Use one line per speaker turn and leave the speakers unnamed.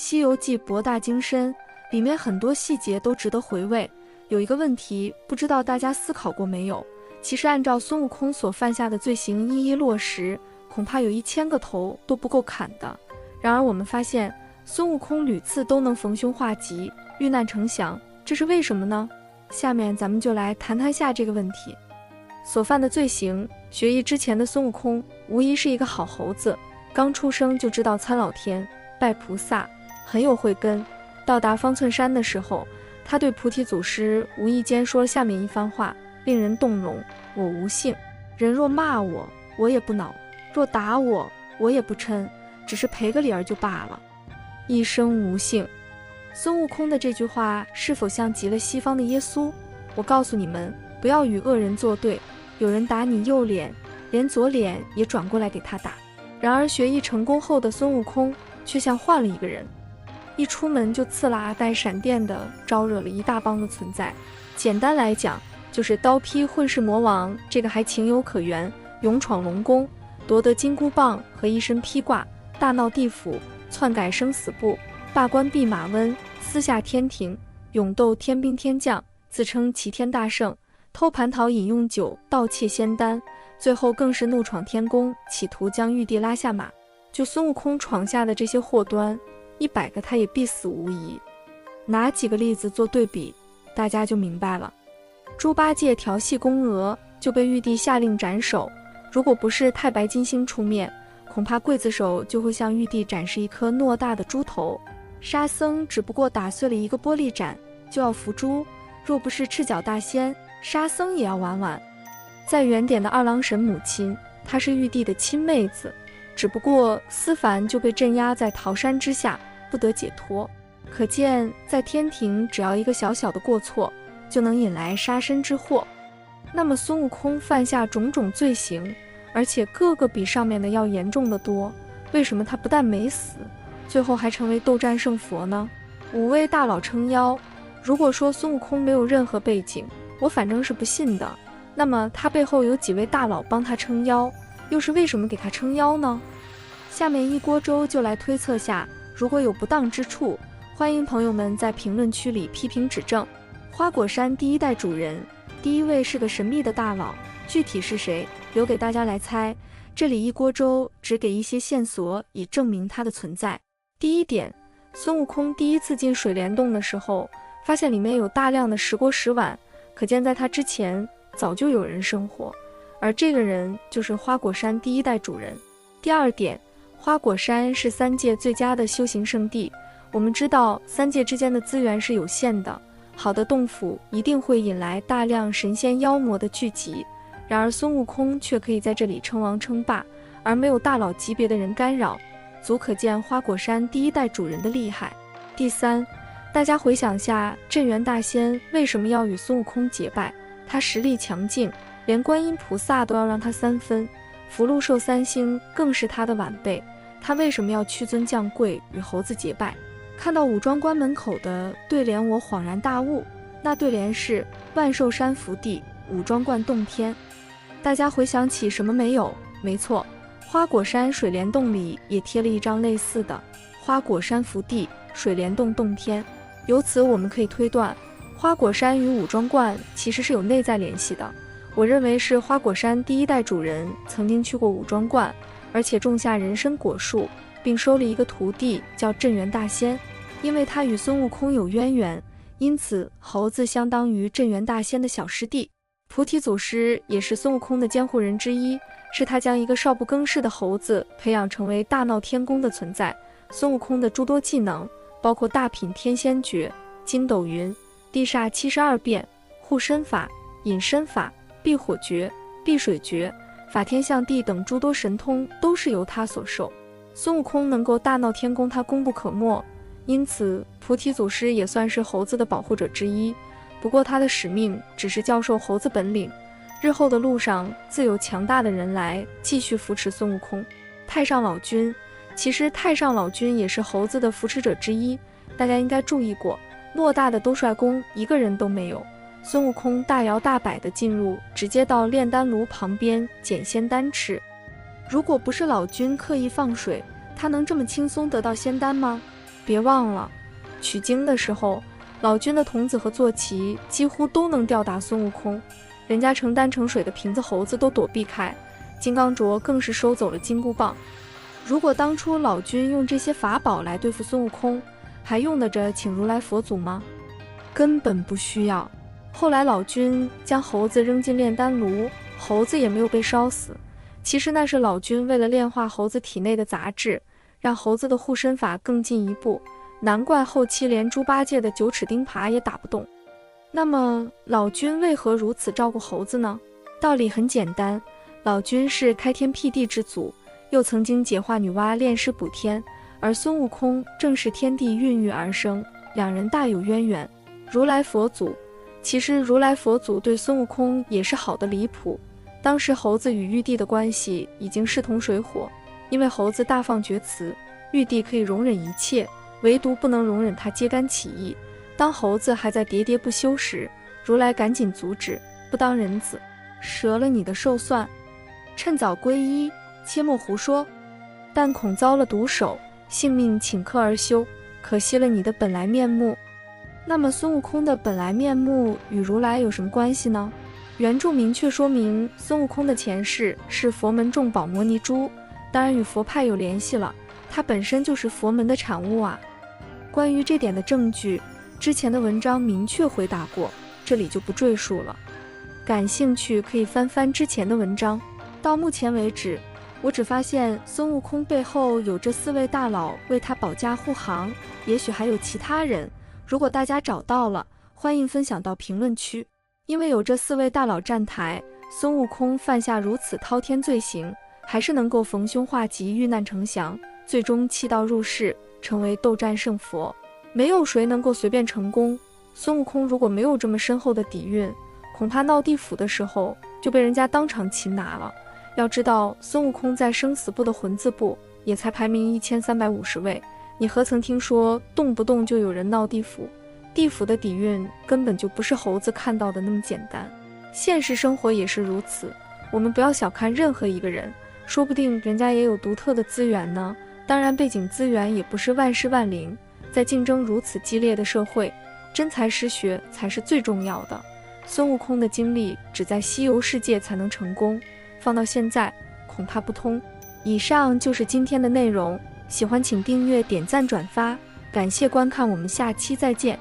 西游记》博大精深，里面很多细节都值得回味。有一个问题，不知道大家思考过没有？其实按照孙悟空所犯下的罪行一一落实，恐怕有1000个头都不够砍的。然而我们发现，孙悟空屡次都能逢凶化吉，遇难成祥，这是为什么呢？下面咱们就来谈谈下这个问题。所犯的罪行，学艺之前的孙悟空无疑是一个好猴子，刚出生就知道参老天、拜菩萨，很有慧根。到达方寸山的时候，他对菩提祖师无意间说了下面一番话，令人动容：我无性，人若骂我，我也不恼；若打我，我也不嗔，只是赔个理儿就罢了。一生无性。孙悟空的这句话是否像极了西方的耶稣？我告诉你们，不要与恶人作对，有人打你右脸，连左脸也转过来给他打。然而学艺成功后的孙悟空却像换了一个人，一出门就刺啦带闪电的招惹了一大帮的存在。简单来讲，就是刀劈混世魔王，这个还情有可原，勇闯龙宫，夺得金箍棒和一身披挂，大闹地府，篡改生死簿，罢官弼马温，私下天庭，勇斗天兵天将，自称齐天大圣，偷蟠桃饮用酒，盗窃仙丹，最后更是怒闯天宫，企图将玉帝拉下马。就孙悟空闯下的这些祸端，100个他也必死无疑。拿几个例子做对比，大家就明白了。猪八戒调戏宫娥，就被玉帝下令斩首，如果不是太白金星出面，恐怕刽子手就会向玉帝展示一颗偌大的猪头。沙僧只不过打碎了一个玻璃盏，就要伏诛，若不是赤脚大仙，沙僧也要玩玩。在原点的二郎神母亲，她是玉帝的亲妹子，只不过思凡就被镇压在桃山之下，不得解脱。可见在天庭，只要一个小小的过错，就能引来杀身之祸。那么孙悟空犯下种种罪行，而且个个比上面的要严重的多，为什么他不但没死，最后还成为斗战胜佛呢？5位大佬撑腰，如果说孙悟空没有任何背景，我反正是不信的。那么他背后有几位大佬帮他撑腰，又是为什么给他撑腰呢？下面一锅粥就来推测下，如果有不当之处，欢迎朋友们在评论区里批评指正。花果山第1代主人，第1位是个神秘的大佬，具体是谁，留给大家来猜。这里一锅粥只给一些线索，以证明它的存在。第1点，孙悟空第1次进水帘洞的时候，发现里面有大量的石锅石碗，可见在他之前早就有人生活，而这个人就是花果山第1代主人。第2点，花果山是3界最佳的修行圣地。我们知道3界之间的资源是有限的，好的洞府一定会引来大量神仙妖魔的聚集，然而孙悟空却可以在这里称王称霸，而没有大佬级别的人干扰，足可见花果山第1代主人的厉害。第3，大家回想下，镇元大仙为什么要与孙悟空结拜？他实力强劲，连观音菩萨都要让他3分，福禄寿3星更是他的晚辈，他为什么要屈尊降贵与猴子结拜？看到武装关门口的对联，我恍然大悟，那对联是万寿山福地，武装观洞天。大家回想起什么没有？没错，花果山水帘洞里也贴了一张类似的花果山福地，水帘洞洞天。由此我们可以推断，花果山与武装观其实是有内在联系的。我认为是花果山第1代主人曾经去过武装观，而且种下人参果树，并收了一个徒弟叫镇元大仙。因为他与孙悟空有渊源，因此猴子相当于镇元大仙的小师弟。菩提祖师也是孙悟空的监护人之一，是他将一个少不更事的猴子培养成为大闹天宫的存在。孙悟空的诸多技能包括大品天仙诀、筋斗云、地煞72变、护身法、隐身法、避火诀、避水诀、法天象地等诸多神通都是由他所授。孙悟空能够大闹天宫，他功不可没，因此菩提祖师也算是猴子的保护者之一。不过他的使命只是教授猴子本领，日后的路上自有强大的人来继续扶持孙悟空。太上老君，其实太上老君也是猴子的扶持者之一，大家应该注意过，偌大的兜率宫一个人都没有，孙悟空大摇大摆地进入，直接到炼丹炉旁边捡仙丹吃。如果不是老君刻意放水，他能这么轻松得到仙丹吗？别忘了，取经的时候，老君的童子和坐骑几乎都能吊打孙悟空，人家盛丹盛水的瓶子猴子都躲避开，金刚镯更是收走了金箍棒。如果当初老君用这些法宝来对付孙悟空，还用得着请如来佛祖吗？根本不需要。后来老君将猴子扔进炼丹炉，猴子也没有被烧死，其实那是老君为了炼化猴子体内的杂质，让猴子的护身法更进一步，难怪后期连猪八戒的九齿钉耙也打不动。那么老君为何如此照顾猴子呢？道理很简单，老君是开天辟地之祖，又曾经解化女娲炼尸补天，而孙悟空正是天地孕育而生，两人大有渊源。如来佛祖，其实如来佛祖对孙悟空也是好的离谱。当时猴子与玉帝的关系已经势同水火，因为猴子大放厥词，玉帝可以容忍一切，唯独不能容忍他揭竿起义。当猴子还在喋喋不休时，如来赶紧阻止，不当人子，折了你的寿算，趁早皈依，切莫胡说。但恐遭了毒手，性命顷刻而休，可惜了你的本来面目。那么孙悟空的本来面目与如来有什么关系呢？原著明确说明孙悟空的前世是佛门众宝摩尼珠，当然与佛派有联系了，他本身就是佛门的产物啊。关于这点的证据，之前的文章明确回答过，这里就不赘述了。感兴趣可以翻翻之前的文章。到目前为止，我只发现孙悟空背后有这4位大佬为他保驾护航，也许还有其他人，如果大家找到了，欢迎分享到评论区。因为有这4位大佬站台，孙悟空犯下如此滔天罪行，还是能够逢凶化吉，遇难成祥，最终弃道入世，成为斗战胜佛。没有谁能够随便成功，孙悟空如果没有这么深厚的底蕴，恐怕闹地府的时候就被人家当场擒拿了。要知道孙悟空在生死簿的魂字部也才排名1350位，你何曾听说动不动就有人闹地府？地府的底蕴根本就不是猴子看到的那么简单，现实生活也是如此。我们不要小看任何一个人，说不定人家也有独特的资源呢。当然背景资源也不是万事万灵，在竞争如此激烈的社会，真才实学才是最重要的。孙悟空的经历只在西游世界才能成功，放到现在恐怕不通。以上就是今天的内容，喜欢请订阅、点赞、转发，感谢观看，我们下期再见。